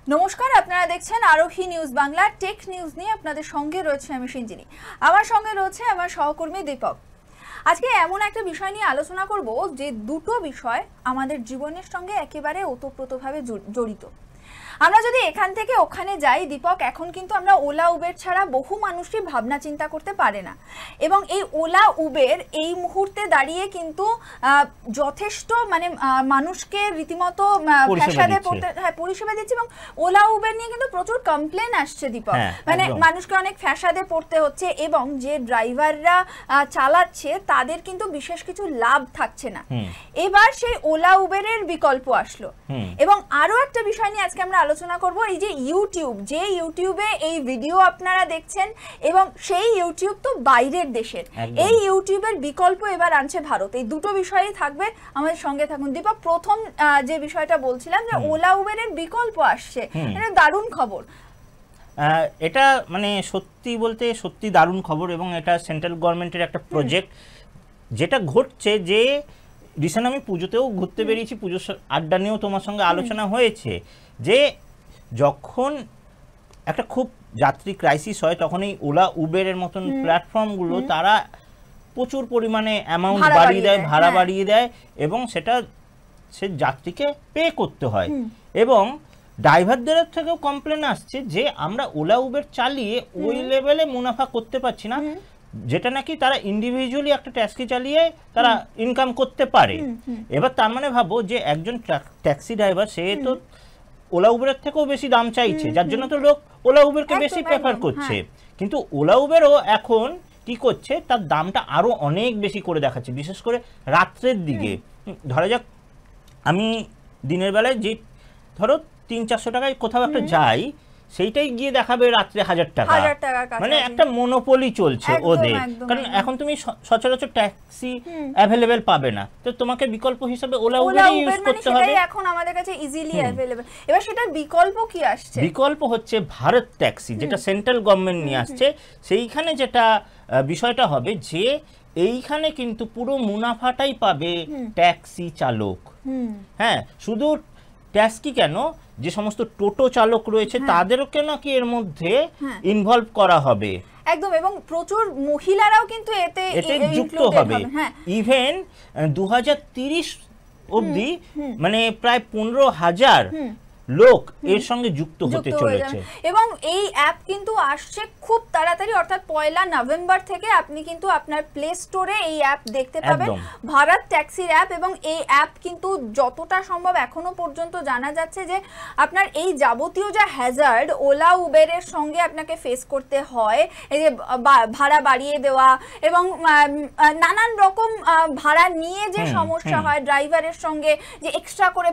নমস্কার, আপনারা দেখছেন আরোহী নিউজ বাংলা। টেক নিউজ নিয়ে আপনাদের সঙ্গে রয়েছে আমি সিঞ্জিনী, আমার সঙ্গে রয়েছে আমার সহকর্মী দীপক। আজকে এমন একটা বিষয় নিয়ে আলোচনা করব যে দুটো বিষয় আমাদের জীবনের সঙ্গে একেবারে ওতপ্রোতভাবে জড়িত। আমরা যদি এখান থেকে ওখানে যাই দীপক, এখন কিন্তু আমরা ওলা উবের ছাড়া বহু মানুষই ভাবনা চিন্তা করতে পারে না, এবং এই ওলা উবের এই মুহূর্তে দাঁড়িয়ে কিন্তু যথেষ্ট মানে মানুষকে রীতিমতো পরিষেবা দিচ্ছে, এবং ওলা উবের নিয়ে কিন্তু প্রচুর কমপ্লেন আসছে দীপক। মানে মানুষকে অনেক ফ্যাসাদে পড়তে হচ্ছে, এবং যে ড্রাইভাররা চালাচ্ছে তাদের কিন্তু বিশেষ কিছু লাভ থাকছে না। এবার সেই ওলা উবেরের বিকল্প আসলো, এবং আরো একটা বিষয় নিয়ে আজকে আমরা আলোচনা করব। এই যে ইউটিউবে এই ভিডিও আপনারা দেখছেন, এবং সেই ইউটিউব তো বাইরের দেশের, এই ইউটিউবের বিকল্প এবার আনছে ভারত। এই দুটো বিষয়ই থাকবে, আমাদের সঙ্গে থাকুন দীপক। প্রথম যে বিষয়টা বলছিলাম যে ওলা উবেরের বিকল্প আসছে, এটা দারুণ খবর। এটা মানে সত্যি বলতে সত্যি দারুণ খবর, এবং এটা সেন্ট্রাল গভর্নমেন্টের একটা প্রজেক্ট। যেটা ঘটছে যে রিসেন্ট আমি পুজোতেও ঘুরতে বেরিয়েছি, পুজোর আড্ডা নিয়েও তোমার সঙ্গে আলোচনা হয়েছে যে যখন একটা খুব যাত্রী ক্রাইসিস হয় তখন এই ওলা উবেরের মতন প্ল্যাটফর্মগুলো তারা প্রচুর পরিমাণে অ্যামাউন্ট বাড়িয়ে দেয়, ভাড়া বাড়িয়ে দেয়, এবং সেটা সে যাত্রীকে পে করতে হয়। এবং ড্রাইভারদের থেকেও কমপ্লেন আসছে যে আমরা ওলা উবের চালিয়ে ওই লেভেলে মুনাফা করতে পারছি না, যেটা নাকি তারা ইন্ডিভিজুয়ালি একটা ট্যাক্সি চালিয়ে তারা ইনকাম করতে পারে। এবার তার মানে ভাবো যে একজন ট্যাক্সি ড্রাইভার সে তো ওলা উবেরের থেকেও বেশি দাম চাইছে, যার জন্য তো লোক ওলা উবেরকে বেশি প্রেফার করছে। কিন্তু ওলা উবেরও এখন কি করছে, তার দামটা আরো অনেক বেশি করে দেখাচ্ছে, বিশেষ করে রাত্রের দিকে। ধরা যাক আমি দিনের বেলায় যে ধরো 300-400 টাকায় কোথাও একটা যাই, সেইটাই গিয়ে দেখাবে রাত্রে 1000 টাকা। মানে একটা মনোপলি চলছে ওদের, কারণ এখন তুমি সচরাচর ট্যাক্সি অ্যাভেলেবেল পাবে না, তো তোমাকে বিকল্প হিসেবে ওলা উবের ইউজ করতে হবে। এখন আমাদের কাছে ইজিলি অ্যাভেলেবল। এবার সেটার বিকল্প কি আসছে? বিকল্প হচ্ছে ভারত ট্যাক্সি, যেটা সেন্ট্রাল গভর্নমেন্ট নিয়ে আসছে। সেইখানে যেটা বিষয়টা হবে যে এইখানে কিন্তু পুরো মুনাফাটাই পাবে ট্যাক্সি চালক। হ্যাঁ, শুধু ট্যাক্সি কেন, যে সমস্ত টোটো চালক রয়েছে তাদেরকে নাকি এর মধ্যে ইনভলভ করা হবে একদম, এবং প্রচুর মহিলারাও কিন্তু এতে যুক্ত হবে। ইভেন 2030 অবধি মানে প্রায় 15,000 লোক এর সঙ্গে যুক্ত হতে চলেছে। এবং এই অ্যাপ কিন্তু আসছে খুব তাড়াতাড়ি, অর্থাৎ 1 নভেম্বর থেকে আপনি কিন্তু আপনার প্লে স্টোরে এই অ্যাপ দেখতে পাবেন, ভারত ট্যাক্সির অ্যাপ। এবং এই অ্যাপ কিন্তু যতটা সম্ভব এখনো পর্যন্ত জানা যাচ্ছে যে আপনার এই যাবতীয় যা হ্যাজার্ড ওলা উবেরের সঙ্গে আপনাকে ফেস করতে হয়, এই যে ভাড়া বাড়িয়ে দেওয়া এবং নানান রকম ভাড়া নিয়ে যে সমস্যা হয়, ড্রাইভারের সঙ্গে যে এক্সট্রা করে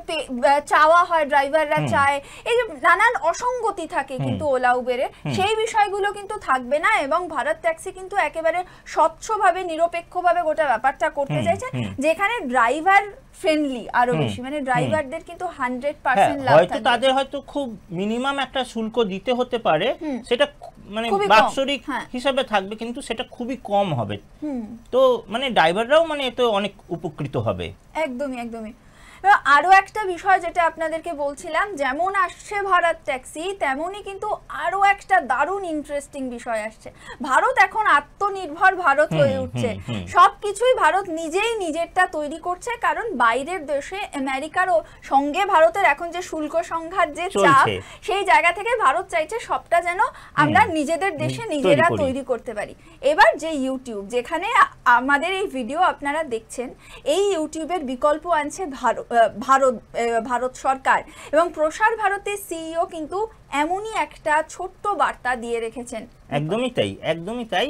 চাওয়া হয়, ড্রাইভাররা চায়, এই যে নানান অসঙ্গতি থাকে কিন্তু ওলা উবেরে, সেই বিষয়গুলো কিন্তু থাকবে না। এবং ভারত ট্যাক্সি কিন্তু একেবারে স্বচ্ছভাবে নিরপেক্ষভাবে গোটা ব্যাপারটা করতে চাইছে, যেখানে ড্রাইভার ফ্রেন্ডলি আরো বেশি, মানে ড্রাইভারদের কিন্তু 100% লাভ হয়তো তাদের হয়তো খুব মিনিমাম একটা শুল্ক দিতে হতে পারে, সেটা মানে বাৎসরিক হিসাবে থাকবে, কিন্তু সেটা খুবই কম হবে। তো মানে ড্রাইভাররাও মানে এতে অনেক উপকৃত হবে। একদমই। আরো একটা বিষয় যেটা আপনাদেরকে বলছিলাম, যেমন আসছে ভারত ট্যাক্সি, তেমনই কিন্তু আরো একটা দারুণ ইন্টারেস্টিং বিষয় আসছে। ভারত এখন আত্মনির্ভর ভারত হয়ে উঠছে, সবকিছুই ভারত নিজেই নিজেরটা তৈরি করছে, কারণ বাইরের দেশে আমেরিকার সঙ্গে ভারতের এখন যে শুল্ক সংঘাত যে চাপ, সেই জায়গা থেকে ভারত চাইছে সবটা যেন আমরা নিজেদের দেশে নিজেরা তৈরি করতে পারি। এবার যে ইউটিউব, যেখানে আমাদের এই ভিডিও আপনারা দেখছেন, এই ইউটিউবের বিকল্প আনছে ভারত সরকার, এবং প্রসার ভারতের সিইও কিন্তু এমনই একটা ছোট্ট বার্তা দিয়ে রেখেছেন। একদমই তাই।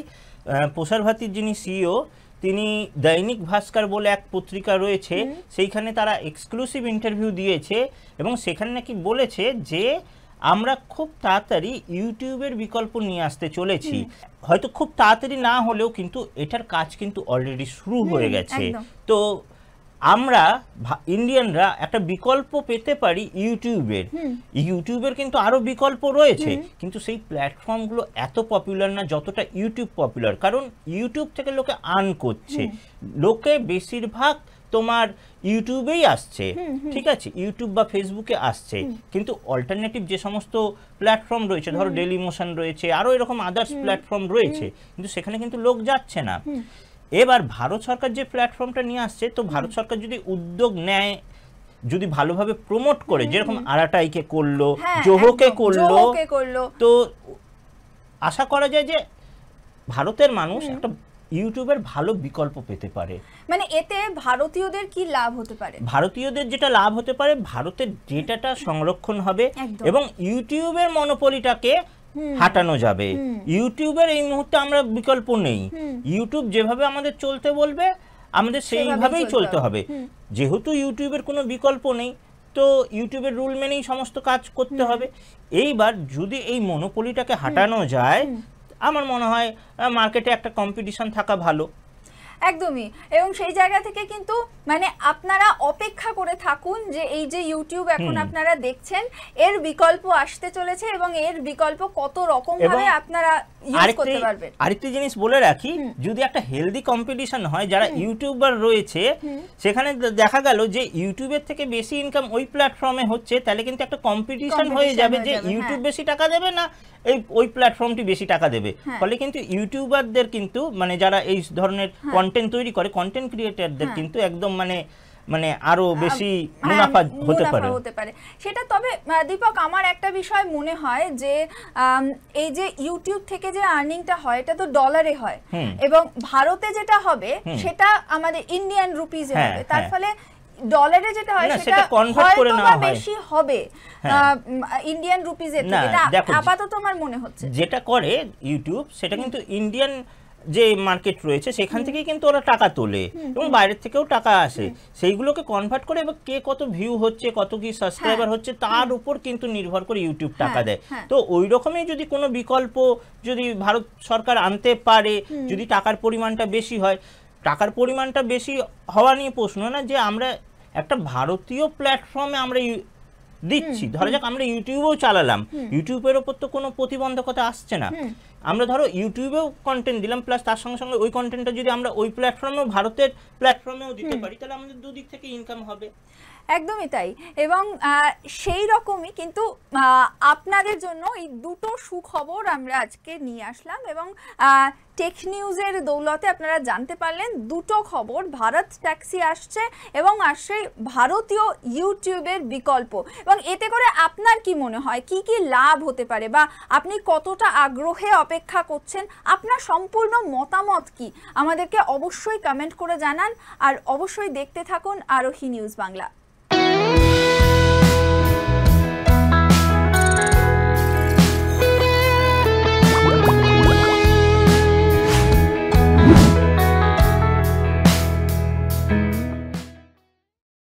প্রসার ভারতীর যিনি সিইও, তিনি দৈনিক ভাস্কর বলে এক পত্রিকা রয়েছে, সেইখানে তারা এক্সক্লুসিভ ইন্টারভিউ দিয়েছে, এবং সেখানে নাকি বলেছে যে আমরা খুব তাড়াতাড়ি ইউটিউবের বিকল্প নিয়ে আসতে চলেছি। হয়তো খুব তাড়াতাড়ি না হলেও কিন্তু এটার কাজ কিন্তু অলরেডি শুরু হয়ে গেছে। তো আমরা ইন্ডিয়ানরা একটা বিকল্প পেতে পারি ইউটিউবের কিন্তু আরো বিকল্প রয়েছে, কিন্তু সেই প্ল্যাটফর্মগুলো এত পপুলার না যতটা ইউটিউব পপুলার, কারণ ইউটিউব থেকে লোকে আর্ন করছে। লোকে বেশিরভাগ তোমার ইউটিউবেই আসছে, ঠিক আছে, ইউটিউব বা ফেসবুকে আসছে, কিন্তু অল্টারনেটিভ যে সমস্ত প্ল্যাটফর্ম রয়েছে, ধরো ডেইলি মোশন রয়েছে, আরও এরকম আদার্স প্ল্যাটফর্ম রয়েছে, কিন্তু সেখানে কিন্তু লোক যাচ্ছে না। এবার ভারত সরকার যে প্ল্যাটফর্মটা নিয়ে আসছে, তো ভারত সরকার যদি উদ্যোগ নেয়, যদি ভালোভাবে প্রমোট করে, যেরকম আরাটাইকে করলো, জোহোকে করলো, তো আশা করা যায় যে ভারতের মানুষ একটা ইউটিউবের ভালো বিকল্প পেতে পারে। মানে এতে ভারতীয়দের কি লাভ হতে পারে? ভারতীয়দের যেটা লাভ হতে পারে, ভারতের ডেটাটা সংরক্ষণ হবে এবং ইউটিউবের মনোপলিটাকে হাঁটানো যাবে। ইউটিউবের এই মুহূর্তে আমরা বিকল্প নেই, ইউটিউব যেভাবে আমাদের চলতে বলবে আমাদের সেইভাবেই চলতে হবে। যেহেতু ইউটিউবের কোনো বিকল্প নেই, তো ইউটিউবের রুল মেনেই সমস্ত কাজ করতে হবে। এইবার যদি এই মনোপলিটাকে হাঁটানো যায়, আমার মনে হয় মার্কেটে একটা কম্পিটিশন থাকা ভালো। একদমই। এবং সেই জায়গা থেকে কিন্তু মানে আপনারা অপেক্ষা করে থাকুন যে এই যে ইউটিউব এখন আপনারা দেখছেন, এর বিকল্প আসতে চলেছে এবং এর বিকল্প কত রকম ভাবে আপনারা ইউজ করতে পারবেন। আরেকটি জিনিস বলে রাখি, যদি একটা হেলদি কম্পিটিশন হয়, যারা ইউটিউবার রয়েছে সেখানে দেখা গেল যে ইউটিউবের থেকে বেশি ইনকাম ওই প্ল্যাটফর্মে হচ্ছে, তাহলে কিন্তু একটা কম্পিটিশন হয়ে যাবে যে ইউটিউব বেশি টাকা দেবে না ওই প্ল্যাটফর্মটি বেশি টাকা দেবে। ফলে কিন্তু ইউটিউবারদের কিন্তু মানে যারা এই ধরনের কন্টেন্ট তৈরি করে, কন্টেন্ট ক্রিয়েটরদের কিন্তু একদম মানে আরো বেশি মুনাফা হতে পারে সেটা। তবে দীপক, আমার একটা বিষয় মনে হয় যে এই যে ইউটিউব থেকে যে আর্নিংটা হয় এটা তো ডলারে হয়, এবং ভারতে যেটা হবে সেটা আমাদের ইন্ডিয়ান রুপিজে হবে। তার ফলে ডলারে যেটা হয় সেটা কনভার্ট করে নেওয়া হয়, বেশি হবে ইন্ডিয়ান রুপিজের থেকে। এটা আপাতত আমার মনে হচ্ছে যেটা করে ইউটিউব, সেটা কিন্তু ইন্ডিয়ান যে মার্কেট রয়েছে সেখান থেকেই কিন্তু ওরা টাকা তোলে এবং বাইরের থেকেও টাকা আসে, সেইগুলোকে কনভার্ট করে এবার কে কত ভিউ হচ্ছে, কত কি সাবস্ক্রাইবার হচ্ছে, তার উপর কিন্তু নির্ভর করে ইউটিউব টাকা দেয়। তো ওই রকমই যদি কোনো বিকল্প যদি ভারত সরকার আনতে পারে, যদি টাকার পরিমাণটা বেশি হয়, টাকার পরিমাণটা বেশি হওয়া নিয়ে প্রশ্ন না, যে আমরা একটা ভারতীয় প্ল্যাটফর্মে আমরা দিচ্ছি, ধরা যাক আমরা ইউটিউবেও চালালাম, ইউটিউবের ওপর তো কোনো প্রতিবন্ধকতা আসছে না, আমরা ধরো ইউটিউবেও কন্টেন্ট দিলাম, প্লাস তার সঙ্গে সঙ্গে ওই কন্টেন্টটা যদি আমরা ওই প্ল্যাটফর্মেও, ভারতের প্ল্যাটফর্মেও দিতে পারি, তাহলে আমাদের দুদিক থেকে ইনকাম হবে। একদমই তাই। এবং সেই রকমই কিন্তু আপনাদের জন্য এই দুটো সুখবর আমরা আজকে নিয়ে আসলাম, এবং টেক নিউজের দৌলতে আপনারা জানতে পারলেন দুটো খবর। ভারত ট্যাক্সি আসছে এবং আসছে ভারতীয় ইউটিউবের বিকল্প। এবং এতে করে আপনার কি মনে হয়, কি কি লাভ হতে পারে, বা আপনি কতটা আগ্রহে অপেক্ষা করছেন, আপনার সম্পূর্ণ মতামত কি আমাদেরকে অবশ্যই কমেন্ট করে জানান। আর অবশ্যই দেখতে থাকুন আরোহী নিউজ বাংলা।